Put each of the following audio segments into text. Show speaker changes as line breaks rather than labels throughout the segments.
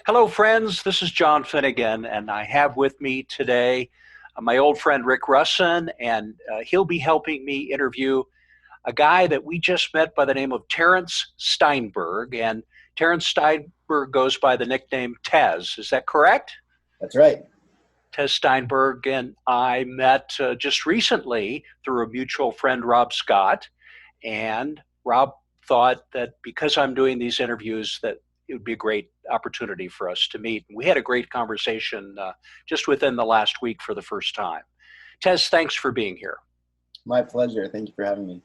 Hello, friends. This is John Finnegan, and I have with me today my old friend Rick Russin, and he'll be helping me interview a guy that we just met by the name of Terence Steinberg. And Terence Steinberg goes by the nickname Tez. Is that correct?
That's right.
Tez Steinberg and I met just recently through a mutual friend, Rob Scott. And Rob thought that because I'm doing these interviews, that it would be a great opportunity for us to meet. We had a great conversation just within the last week for the first time. Tez, thanks for being here.
My pleasure. Thank you for having me.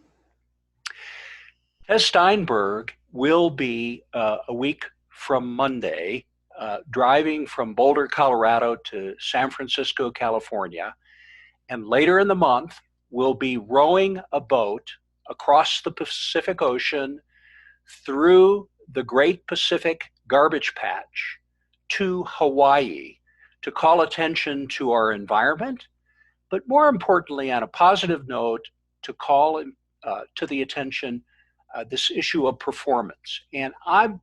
Tez Steinberg will be a week from Monday driving from Boulder, Colorado to San Francisco, California. And later in the month, will be rowing a boat across the Pacific Ocean through the Great Pacific Garbage Patch to Hawaii to call attention to our environment, but more importantly, on a positive note, to call to the attention this issue of performance. And I'm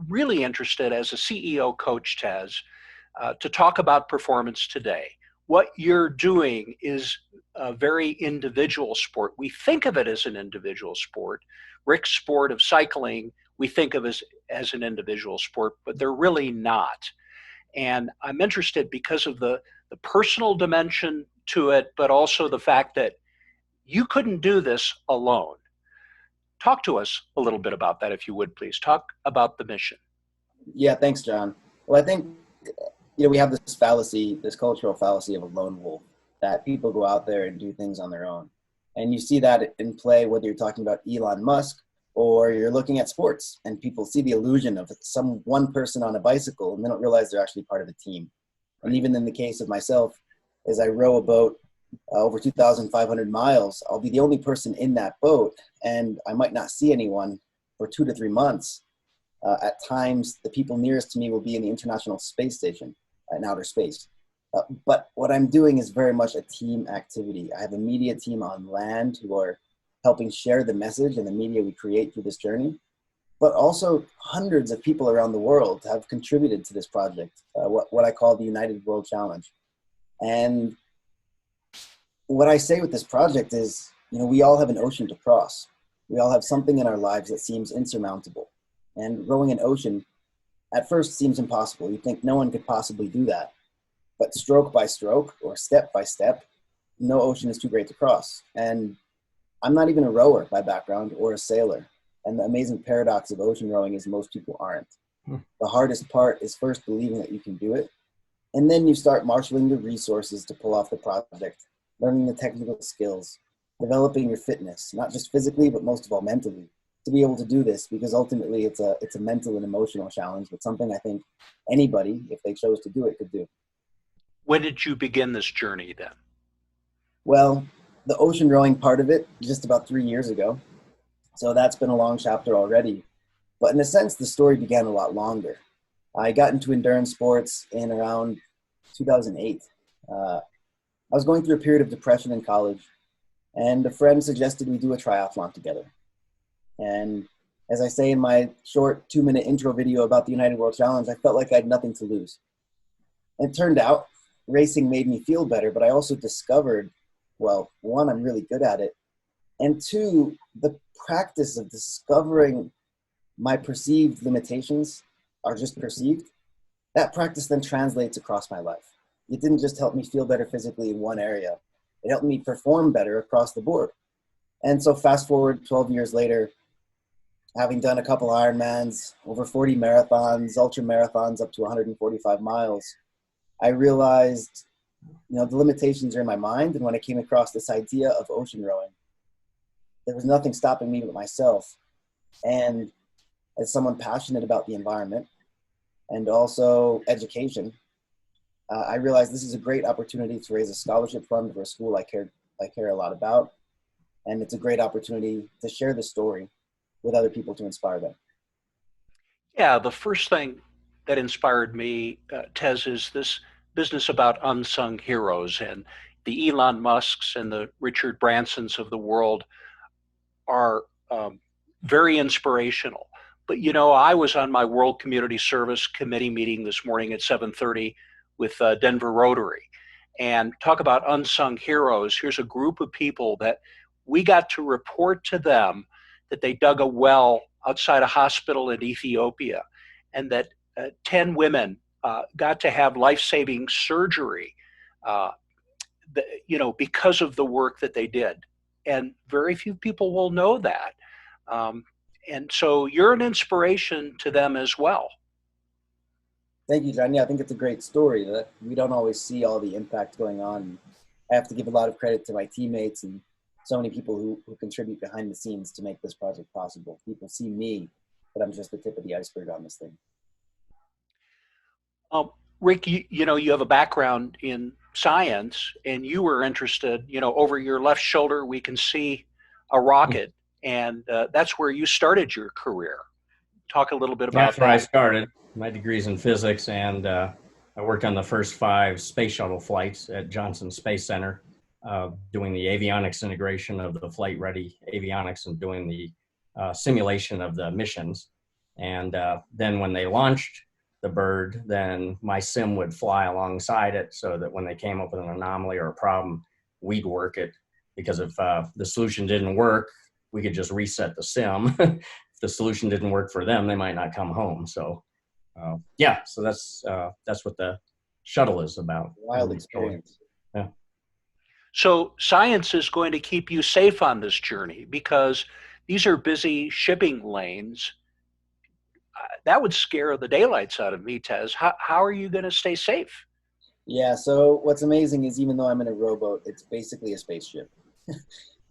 really interested as a CEO coach, Tez, to talk about performance today. What you're doing is a very individual sport. We think of it as an individual sport. Rick's sport of cycling, we think of as an individual sport, but they're really not. And I'm interested because of the personal dimension to it, but also the fact that you couldn't do this alone. Talk to us a little bit about that, if you would, please. Talk about the mission.
Yeah, thanks, John. Well, I think, we have this fallacy, this cultural fallacy of a lone wolf, that people go out there and do things on their own. And you see that in play, whether you're talking about Elon Musk or you're looking at sports, and people see the illusion of some one person on a bicycle and they don't realize they're actually part of a team. And even in the case of myself, as I row a boat over 2,500 miles, I'll be the only person in that boat, and I might not see anyone for 2 to 3 months. At times, the people nearest to me will be in the International Space Station in outer space. But what I'm doing is very much a team activity. I have a media team on land who are helping share the message and the media we create through this journey. But also hundreds of people around the world have contributed to this project, what I call the United World Challenge. And what I say with this project is, we all have an ocean to cross. We all have something in our lives that seems insurmountable. And rowing an ocean at first seems impossible. You think no one could possibly do that. But stroke by stroke or step by step, no ocean is too great to cross. And I'm not even a rower by background or a sailor. And the amazing paradox of ocean rowing is most people aren't. The hardest part is first believing that you can do it. And then you start marshaling the resources to pull off the project, learning the technical skills, developing your fitness, not just physically, but most of all mentally, to be able to do this, because ultimately it's a mental and emotional challenge, but something I think anybody, if they chose to do it, could do.
When did you begin this journey then?
Well, the ocean rowing part of it, just about 3 years ago. So that's been a long chapter already. But in a sense, the story began a lot longer. I got into endurance sports in around 2008. I was going through a period of depression in college, and a friend suggested we do a triathlon together. And as I say in my short 2-minute intro video about the United World Challenge, I felt like I had nothing to lose. And it turned out racing made me feel better, but I also discovered, well, one, I'm really good at it. And two, the practice of discovering my perceived limitations are just perceived. That practice then translates across my life. It didn't just help me feel better physically in one area. It helped me perform better across the board. And so fast forward 12 years later, having done a couple Ironmans, over 40 marathons, ultramarathons up to 145 miles, I realized, the limitations are in my mind. And when I came across this idea of ocean rowing, there was nothing stopping me but myself. And as someone passionate about the environment and also education, I realized this is a great opportunity to raise a scholarship fund for a school I care a lot about. And it's a great opportunity to share the story with other people to inspire them.
Yeah, the first thing that inspired me, Tez, is this business about unsung heroes. And the Elon Musks and the Richard Bransons of the world are very inspirational. But, you know, I was on my World Community Service Committee meeting this morning at 7:30 with Denver Rotary. And talk about unsung heroes. Here's a group of people that we got to report to them that they dug a well outside a hospital in Ethiopia, and that 10 women got to have life-saving surgery, uh, because of the work that they did. And very few people will know that. Um, and so you're an inspiration to them as well.
Thank you, John. Yeah, I think it's a great story that we don't always see all the impact going on. I have to give a lot of credit to my teammates and so many people who contribute behind the scenes to make this project possible. People see me, but I'm just the tip of the iceberg on this thing.
Rick, you have a background in science, and you were interested, over your left shoulder, we can see a rocket, and that's where you started your career. Talk a little bit about
That's where I started. My degree's in physics, and I worked on the first 5 space shuttle flights at Johnson Space Center, doing the avionics integration of the flight-ready avionics and doing the simulation of the missions. And then when they launched the bird, then my sim would fly alongside it so that when they came up with an anomaly or a problem, we'd work it. Because if the solution didn't work, we could just reset the sim. If the solution didn't work for them, they might not come home. So so that's what the shuttle is about.
Wild experience.
Yeah.
So science is going to keep you safe on this journey, because these are busy shipping lanes. That would scare the daylights out of me, Tez. How are you going to stay safe?
Yeah, so what's amazing is even though I'm in a rowboat, it's basically a spaceship.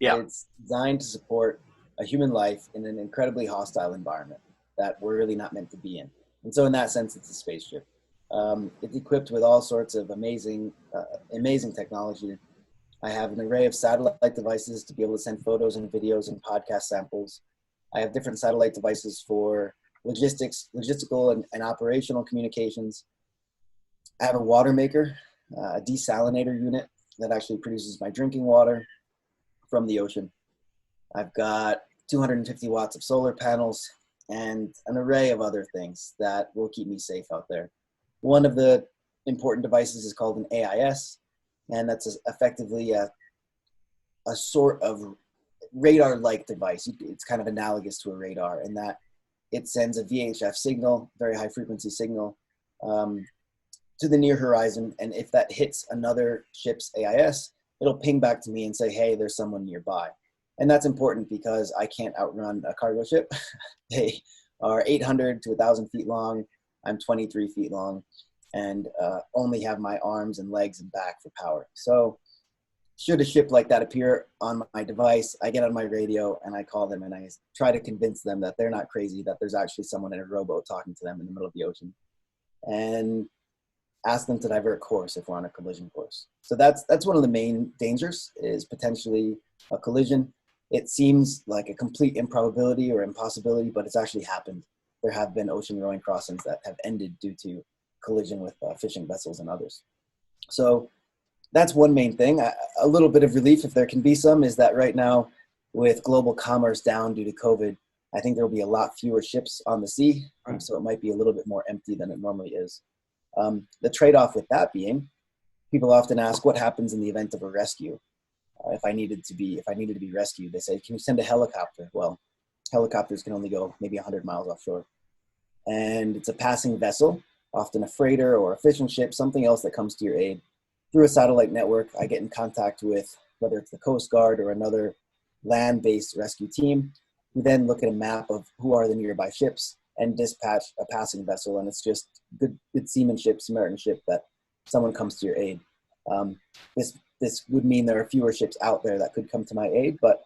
Yeah.
It's designed to support a human life in an incredibly hostile environment that we're really not meant to be in. And so in that sense, it's a spaceship. It's equipped with all sorts of amazing technology. I have an array of satellite devices to be able to send photos and videos and podcast samples. I have different satellite devices for logistical and operational communications. I have a water maker, a desalinator unit that actually produces my drinking water from the ocean. I've got 250 watts of solar panels and an array of other things that will keep me safe out there. One of the important devices is called an AIS, and that's effectively a sort of radar-like device. It's kind of analogous to a radar in that it sends a VHF signal, very high frequency signal, to the near horizon. And if that hits another ship's AIS, it'll ping back to me and say, hey, there's someone nearby. And that's important because I can't outrun a cargo ship. They are 800 to 1,000 feet long. I'm 23 feet long and only have my arms and legs and back for power. So should a ship like that appear on my device, I get on my radio and I call them and I try to convince them that they're not crazy, that there's actually someone in a rowboat talking to them in the middle of the ocean, and ask them to divert course if we're on a collision course. So that's one of the main dangers, is potentially a collision. It seems like a complete improbability or impossibility, but it's actually happened. There have been ocean rowing crossings that have ended due to collision with fishing vessels and others. So that's one main thing. A little bit of relief, if there can be some, is that right now with global commerce down due to COVID, I think there will be a lot fewer ships on the sea. So it might be a little bit more empty than it normally is. The trade-off with that being, people often ask what happens in the event of a rescue. If I needed to be rescued, they say, can you send a helicopter? Well, helicopters can only go maybe 100 miles offshore. And it's a passing vessel, often a freighter or a fishing ship, something else that comes to your aid. Through a satellite network, I get in contact with, whether it's the Coast Guard or another land-based rescue team. We then look at a map of who are the nearby ships and dispatch a passing vessel. And it's just good seamanship, Samaritanship, that someone comes to your aid. This would mean there are fewer ships out there that could come to my aid, but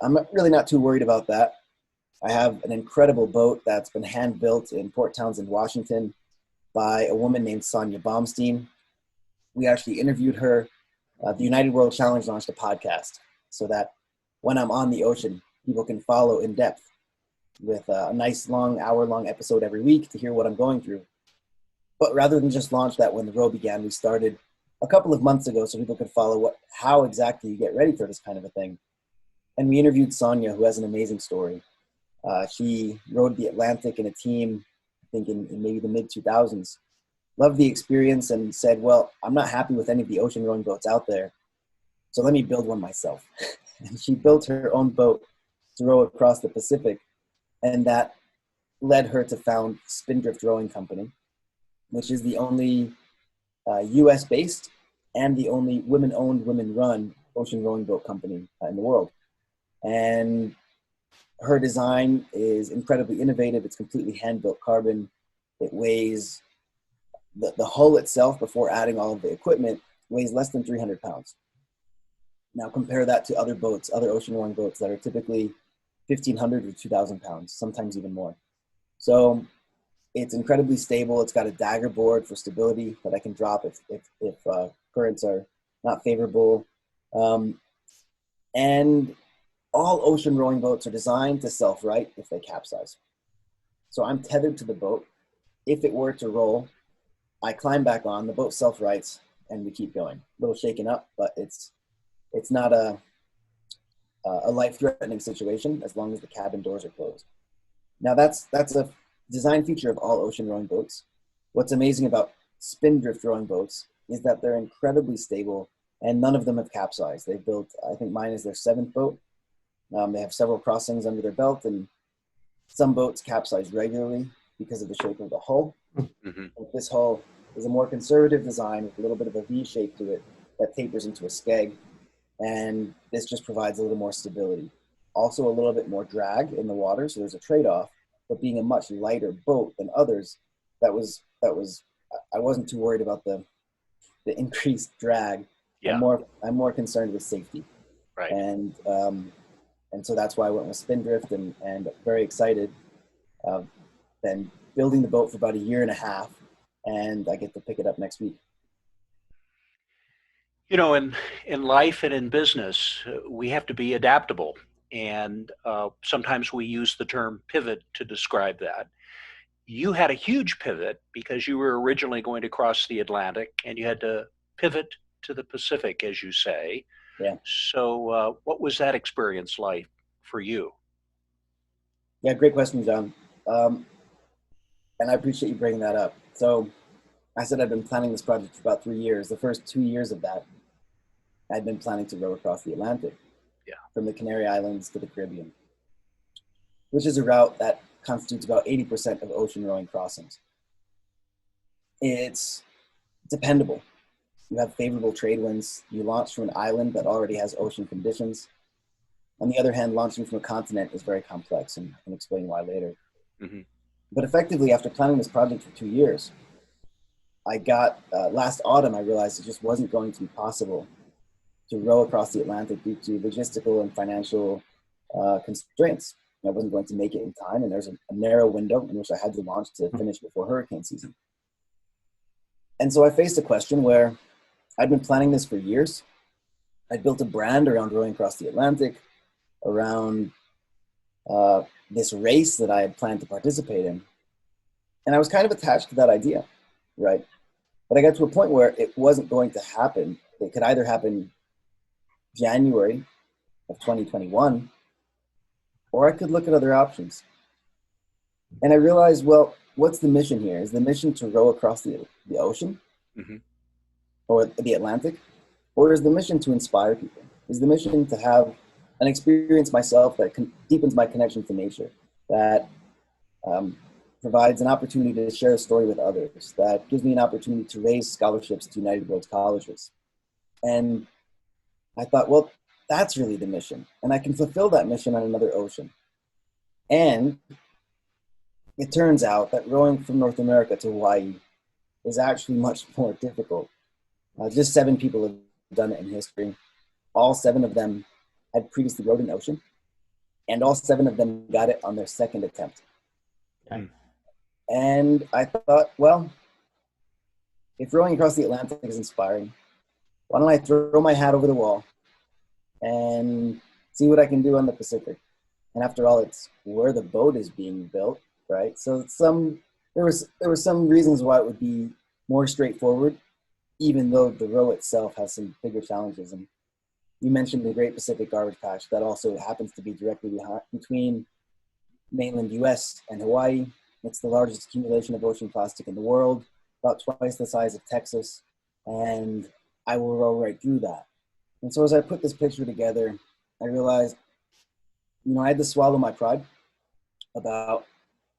I'm really not too worried about that. I have an incredible boat that's been hand-built in Port Townsend, Washington by a woman named Sonia Baumstein. We actually interviewed her. The United World Challenge launched a podcast so that when I'm on the ocean, people can follow in depth with a nice long, hour-long episode every week to hear what I'm going through. But rather than just launch that when the row began, we started a couple of months ago so people could follow how exactly you get ready for this kind of a thing. And we interviewed Sonia, who has an amazing story. She rode the Atlantic in a team, I think in maybe the mid-2000s. Loved the experience and said, well, I'm not happy with any of the ocean rowing boats out there, so let me build one myself. And she built her own boat to row across the Pacific, and that led her to found Spindrift Rowing Company, which is the only US-based and the only women-owned, women-run ocean rowing boat company in the world. And her design is incredibly innovative. It's completely hand-built carbon. It weighs, the hull itself, before adding all of the equipment, weighs less than 300 pounds. Now compare that to other boats, other ocean rowing boats that are typically 1,500 or 2,000 pounds, sometimes even more. So it's incredibly stable. It's got a dagger board for stability that I can drop if currents are not favorable. And all ocean rowing boats are designed to self-right if they capsize. So I'm tethered to the boat. If it were to roll, I climb back on, the boat self-rights, and we keep going. A little shaken up, but it's not a life-threatening situation as long as the cabin doors are closed. Now that's a design feature of all ocean rowing boats. What's amazing about Spindrift rowing boats is that they're incredibly stable, and none of them have capsized. They've built, I think mine is their 7th boat. They have several crossings under their belt, and some boats capsize regularly because of the shape of the hull. Mm-hmm. This hull is a more conservative design with a little bit of a V shape to it that tapers into a skeg, and this just provides a little more stability. Also a little bit more drag in the water, so there's a trade-off, but being a much lighter boat than others, I wasn't too worried about the increased drag. Yeah. I'm more concerned with safety.
Right.
And so that's why I went with Spindrift, and very excited. Then building the boat for about a year and a half, and I get to pick it up next week.
You know, in life and in business, we have to be adaptable. And sometimes we use the term pivot to describe that. You had a huge pivot because you were originally going to cross the Atlantic, and you had to pivot to the Pacific, as you say.
Yeah.
So what was that experience like for you?
Yeah, great question, John. And I appreciate you bringing that up. So I said I've been planning this project for about 3 years. The first 2 years of that, I'd been planning to row across the Atlantic.
Yeah. From
the Canary Islands to the Caribbean, which is a route that constitutes about 80% of ocean rowing crossings. It's dependable. You have favorable trade winds. You launch from an island that already has ocean conditions. On the other hand, launching from a continent is very complex, and I can explain why later. Mm-hmm. But effectively, after planning this project for 2 years, I got, last autumn, I realized it just wasn't going to be possible to row across the Atlantic due to logistical and financial constraints. I wasn't going to make it in time, and there's a narrow window in which I had to launch to finish before hurricane season. And so I faced a question where I'd been planning this for years. I'd built a brand around rowing across the Atlantic, around this race that I had planned to participate in. And I was kind of attached to that idea, right? But I got to a point where it wasn't going to happen. It could either happen January of 2021, or I could look at other options. And I realized, well, what's the mission here? Is the mission to row across the ocean, mm-hmm. or the Atlantic? Or is the mission to inspire people? Is the mission to have an experience myself that deepens my connection to nature, that provides an opportunity to share a story with others, that gives me an opportunity to raise scholarships to United World Colleges? And I thought, well, that's really the mission. And I can fulfill that mission on another ocean. And it turns out that rowing from North America to Hawaii is actually much more difficult. Just 7 people have done it in history. All 7 of them had previously rowed an ocean, and all 7 of them got it on their 2nd attempt. Okay. And I thought, well, if rowing across the Atlantic is inspiring, why don't I throw my hat over the wall and see what I can do on the Pacific? And after all, it's where the boat is being built, right? So there were some reasons why it would be more straightforward, even though the row itself has some bigger challenges. And you mentioned the Great Pacific Garbage Patch. That also happens to be directly between mainland US and Hawaii. It's the largest accumulation of ocean plastic in the world, about twice the size of Texas, and I will roll right through that. And so as I put this picture together, I realized, I had to swallow my pride about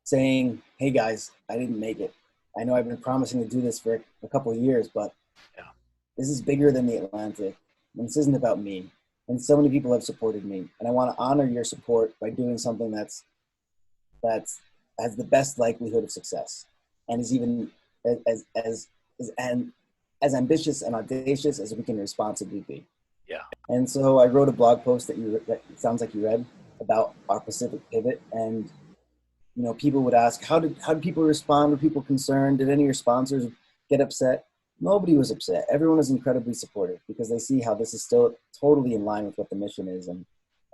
saying, hey guys, I didn't make it. I know I've been promising to do this for a couple of years, but this is bigger than the Atlantic, and this isn't about me. And so many people have supported me, and I want to honor your support by doing something that's has the best likelihood of success, and is even as ambitious and audacious as we can responsibly be.
Yeah.
And so I wrote a blog post that it sounds like you read, about our Pacific pivot, and people would ask, how did people respond? Were people concerned? Did any of your sponsors get upset? Nobody was upset. Everyone was incredibly supportive because they see how this is still totally in line with what the mission is.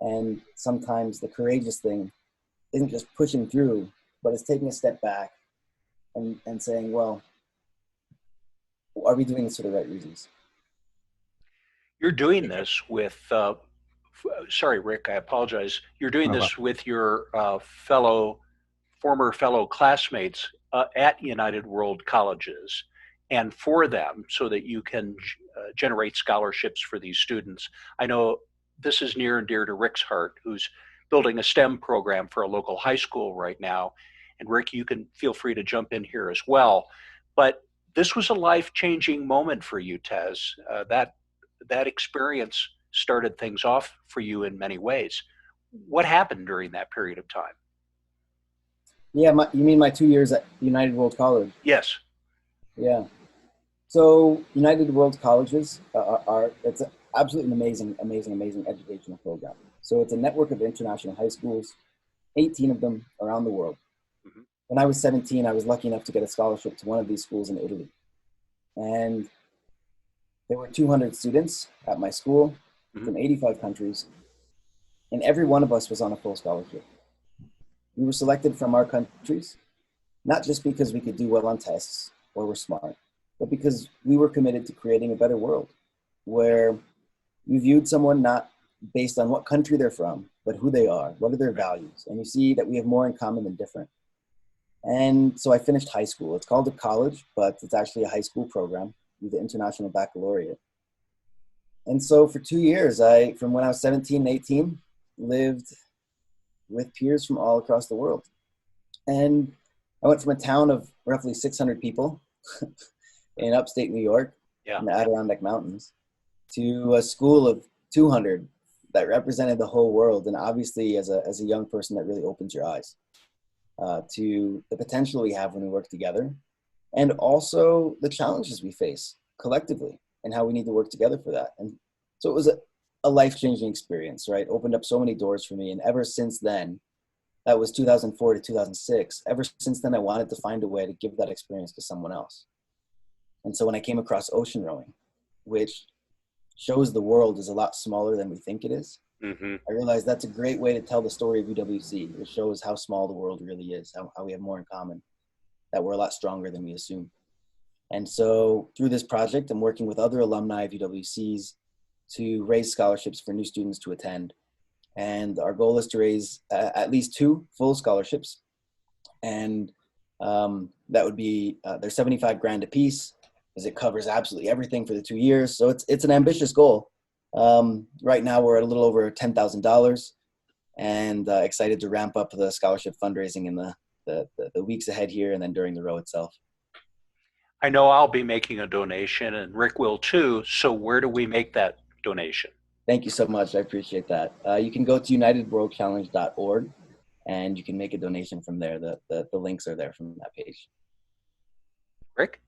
And sometimes the courageous thing isn't just pushing through, but it's taking a step back and saying, well, are we doing this for the right reasons?
You're doing this with, sorry, Rick, I apologize. You're doing this with your former fellow classmates at United World Colleges, and for them, so that you can generate scholarships for these students. I know this is near and dear to Rick's heart, who's building a STEM program for a local high school right now. And Rick, you can feel free to jump in here as well. But this was a life-changing moment for you, Tez. That experience started things off for you in many ways. What happened during that period of time?
Yeah, you mean my 2 years at United World College?
Yes.
Yeah. So United World Colleges it's absolutely an amazing educational program. So it's a network of international high schools, 18 of them around the world. Mm-hmm. When I was 17, I was lucky enough to get a scholarship to one of these schools in Italy. And there were 200 students at my school from 85 countries, and every one of us was on a full scholarship. We were selected from our countries, not just because we could do well on tests or were smart, but because we were committed to creating a better world where we viewed someone not based on what country they're from, but who they are, what are their values. And you see that we have more in common than different. And so I finished high school. It's called a college, but it's actually a high school program with the International Baccalaureate. And so for 2 years, from when I was 17 and 18, lived with peers from all across the world. And I went from a town of roughly 600 people in upstate New York, in the Adirondack Mountains, to a school of 200 that represented the whole world. And obviously, as a young person, that really opens your eyes to the potential we have when we work together, and also the challenges we face collectively and how we need to work together for that. And so it was a life-changing experience, right? Opened up so many doors for me. And ever since then, that was 2004 to 2006. Ever since then, I wanted to find a way to give that experience to someone else. And so when I came across ocean rowing, which shows the world is a lot smaller than we think it is, I realized that's a great way to tell the story of UWC. It shows how small the world really is, how we have more in common, that we're a lot stronger than we assume. And so through this project, I'm working with other alumni of UWCs to raise scholarships for new students to attend. And our goal is to raise at least 2 full scholarships. And that would be, they're 75 grand a piece, as it covers absolutely everything for the 2 years. So it's an ambitious goal. Right now we're at a little over $10,000, and excited to ramp up the scholarship fundraising in the weeks ahead here, and then during the row itself.
I know I'll be making a donation, and Rick will too. So where do we make that donation?
Thank you so much. I appreciate that. You can go to unitedworldchallenge.org, and you can make a donation from there. The links are there from that page.
Rick?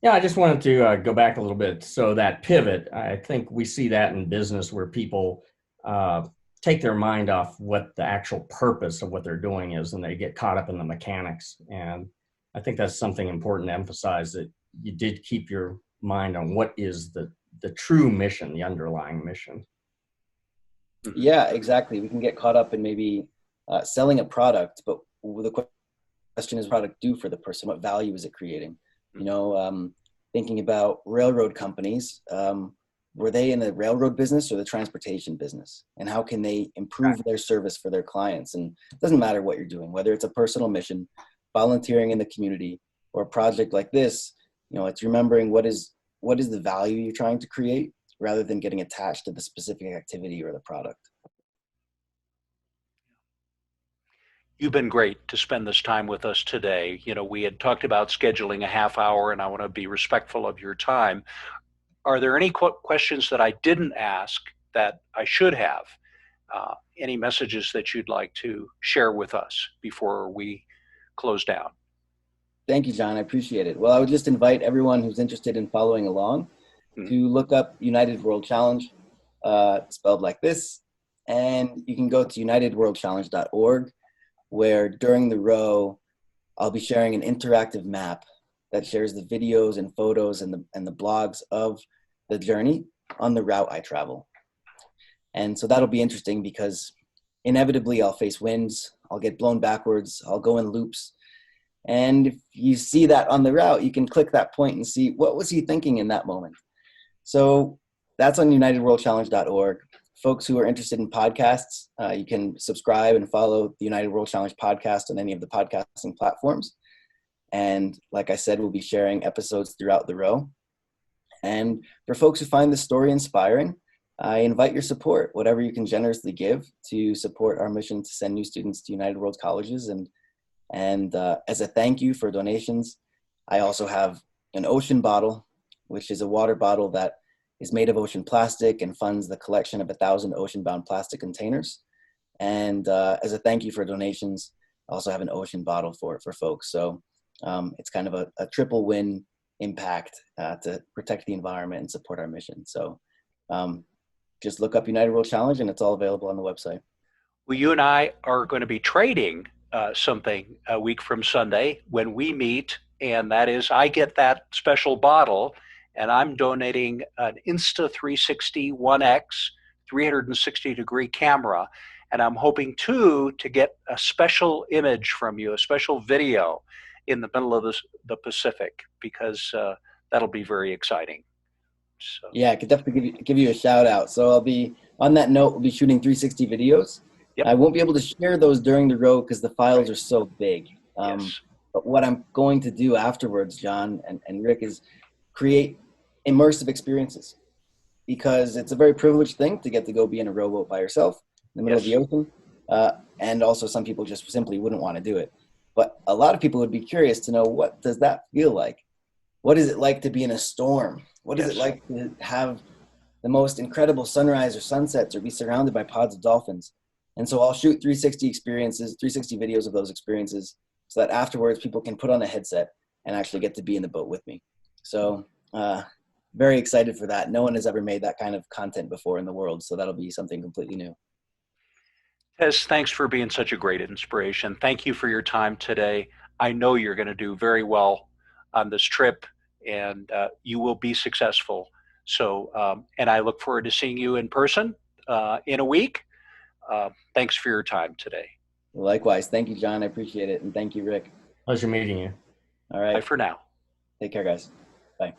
Yeah, I just wanted to go back a little bit. So that pivot, I think we see that in business where people take their mind off what the actual purpose of what they're doing is, and they get caught up in the mechanics. And I think that's something important to emphasize, that you did keep your mind on what is the true mission, the underlying mission.
Yeah, exactly. We can get caught up in maybe selling a product, but the question is, what does the product do for the person? What value is it creating? Thinking about railroad companies, were they in the railroad business or the transportation business? And how can they improve their service for their clients? And it doesn't matter what you're doing, whether it's a personal mission, volunteering in the community, or a project like this, it's remembering what is the value you're trying to create rather than getting attached to the specific activity or the product.
You've been great to spend this time with us today. We had talked about scheduling a half hour, and I want to be respectful of your time. Are there any questions that I didn't ask that I should have? Any messages that you'd like to share with us before we close down?
Thank you, John. I appreciate it. Well, I would just invite everyone who's interested in following along to look up United World Challenge, spelled like this. And you can go to unitedworldchallenge.org, where during the row, I'll be sharing an interactive map that shares the videos and photos and the blogs of the journey on the route I travel. And so that'll be interesting because inevitably I'll face winds, I'll get blown backwards, I'll go in loops. And if you see that on the route, you can click that point and see what was he thinking in that moment. So that's on unitedworldchallenge.org. Folks who are interested in podcasts, you can subscribe and follow the United World Challenge podcast on any of the podcasting platforms. And like I said, we'll be sharing episodes throughout the row. And for folks who find this story inspiring, I invite your support, whatever you can generously give to support our mission to send new students to United World Colleges. And as a thank you for donations, I also have an ocean bottle, which is a water bottle that is made of ocean plastic and funds the collection of 1,000 ocean-bound plastic containers. And as a thank you for donations, I also have an ocean bottle for folks. So it's kind of a triple win impact to protect the environment and support our mission. So just look up United World Challenge and it's all available on the website.
Well, you and I are going to be trading something a week from Sunday when we meet, and that is I get that special bottle and I'm donating an Insta360 1X 360-degree camera. And I'm hoping too to get a special image from you, a special video in the middle of the Pacific, because that'll be very exciting. So.
Yeah, I could definitely give you a shout out. So I'll be, on that note, we'll be shooting 360 videos. Yep. I won't be able to share those during the row because the files are so big.
Yes.
But what I'm going to do afterwards, John and Rick, is create immersive experiences, because it's a very privileged thing to get to go be in a rowboat by yourself in the middle of the ocean. And also some people just simply wouldn't want to do it. But a lot of people would be curious to know, what does that feel like? What is it like to be in a storm? What is it like to have the most incredible sunrise or sunsets or be surrounded by pods of dolphins? And so I'll shoot 360 videos of those experiences so that afterwards people can put on a headset and actually get to be in the boat with me. So very excited for that. No one has ever made that kind of content before in the world. So that'll be something completely new.
Tez, thanks for being such a great inspiration. Thank you for your time today. I know you're going to do very well on this trip, and you will be successful. So, and I look forward to seeing you in person in a week. Thanks for your time today.
Likewise. Thank you, John. I appreciate it. And thank you, Rick.
Pleasure meeting you.
All right.
Bye for now.
Take care, guys. Bye.